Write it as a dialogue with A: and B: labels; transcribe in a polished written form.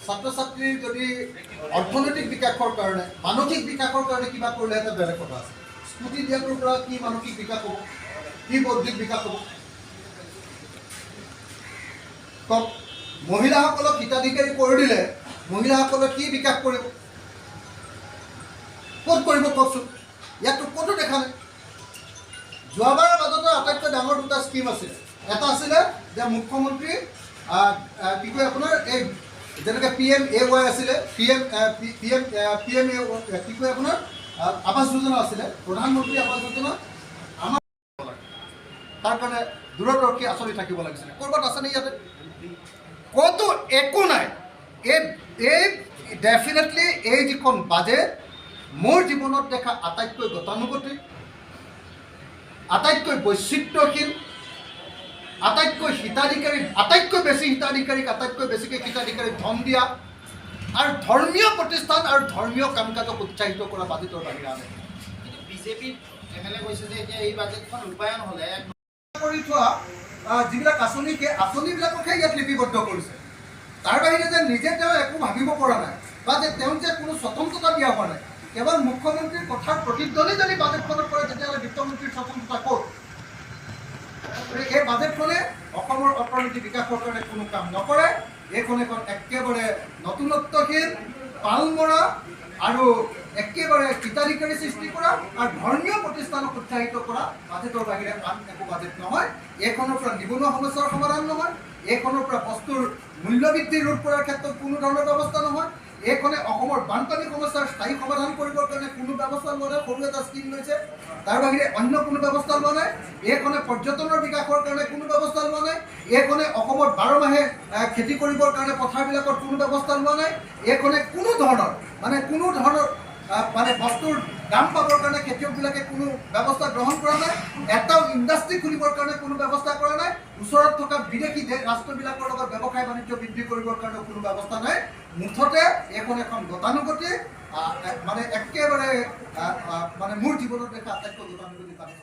A: ছাত্ৰ ছাত্ৰীৰ যদি অৰ্থনৈতিক বিকাশৰ কাৰণে মানসিক বিকাশৰ কাৰণে কিবা কৰিলে এটা বেলেগ কথা আছে। স্কুটি দিয়াটোৰ পৰা কি মানসিক বিকাশ হ'ব, কি বৌদ্ধিক বিকাশ হ'ব? কওক, মহিলাসকলক হিতাধিকাৰী কৰি দিলে মহিলাসকলে কি বিকাশ কৰিব? ক'ত কৰিব কওকচোন? ইয়াততো ক'তো দেখা নাই। যোৱাবাৰৰ বাজেটৰ আটাইতকৈ ডাঙৰ দুটা স্কিম আছিল। এটা আছিলে যে মুখ্যমন্ত্ৰী কি কয় আপোনাৰ এই যেনেকৈ PMAY আছিলে, PM কি কয় আপোনাৰ আৱাস যোজনা আছিলে, প্ৰধানমন্ত্ৰী আৱাস যোজনা। আমাৰ তাৰ কাৰণে দূৰদৰ্শী আঁচনি থাকিব লাগিছিলে। ক'ৰবাত আছেনে ইয়াতে? ক'তো একো নাই। এই ডেফিনেটলি এই যিখন বাজেট মোৰ জীৱনত দেখা আটাইতকৈ গতানুগতিক, আটাইতকৈ বৈচিত্ৰ্যশীল, আটাইতকৈ হিতাধিকাৰী, আটাইতকৈ বেছি হিতাধিকাৰীক আটাইতকৈ বেছিকৈ হিতাধিকাৰীক ধন দিয়া আৰু ধৰ্মীয় প্ৰতিষ্ঠান আৰু ধৰ্মীয় কাম কাজক উৎসাহিত কৰা বাজেটৰ বাহিৰে আনে।
B: কিন্তু বিজেপি MLA কৈছে যে এতিয়া এই বাজেটখন ৰূপায়ণ হ'লে
A: কৰি থোৱা যিবিলাক আঁচনি, সেই আঁচনিবিলাককহে ইয়াত লিপিবদ্ধ কৰিছে। তাৰ বাহিৰে যে নিজে তেওঁ একো ভাবিব পৰা নাই বা যে তেওঁ যে কোনো স্বতন্ত্ৰতা দিয়া হোৱা নাই। কেৱল মুখ্যমন্ত্ৰীৰ কথাৰ প্ৰতিধ্বনি যদি বাজেটখনত কৰে, তেতিয়াহ'লে বিত্তমন্ত্ৰীৰ স্বতন্ত্ৰতা ক'ত? এই বাজেটখনে অসমৰ অৰ্থনীতি বিকাশৰ কাৰণে কোনো কাম নকৰে। এইখন এখন একেবাৰে নতুনত্বহীন, পালমৰা আৰু একেবাৰে হিতাধিকাৰী সৃষ্টি কৰা আৰু ধৰ্মীয় প্ৰতিষ্ঠানক উৎসাহিত কৰা বাজেটৰ বাহিৰে আন একো বাজেট নহয়। এইখনৰ পৰা নিবনুৱা সমস্যাৰ সমাধান নহয়, এইখনৰ পৰা বস্তুৰ মূল্যবৃদ্ধি ৰোধ কৰাৰ ক্ষেত্ৰত কোনো ধৰণৰ ব্যৱস্থা নহয়, এইখনে অসমৰ বানপানী সমস্যাৰ স্থায়ী সমাধান কৰিবৰ কাৰণে কোনো ব্যৱস্থা লোৱা নাই। সৰু এটা স্কিম লৈছে, তাৰ বাহিৰে অন্য কোনো ব্যৱস্থা লোৱা নাই। এইখনে পৰ্যটনৰ বিকাশৰ কাৰণে কোনো ব্যৱস্থা লোৱা নাই। এইখনে অসমত 12 মাহে খেতি কৰিবৰ কাৰণে পথাৰবিলাকত কোনো ব্যৱস্থা লোৱা নাই। এইখনে কোনো ধৰণৰ বস্তুৰ দাম পাবৰ কাৰণে খেতিয়কবিলাকে কোনো ব্যৱস্থা গ্ৰহণ কৰা নাই। এটাও ইণ্ডাষ্ট্ৰি খুলিবৰ কাৰণে কোনো ব্যৱস্থা কৰা নাই। ওচৰত থকা বিদেশী ৰাষ্ট্ৰবিলাকৰ লগত ব্যৱসায় বাণিজ্য বৃদ্ধি কৰিবৰ কাৰণে কোনো ব্যৱস্থা নাই। মুঠতে এইখন এখন গতানুগতিক একেবাৰে মোৰ জীৱনত দেখা আটাইতকৈ গতানুগতিক বাজেট।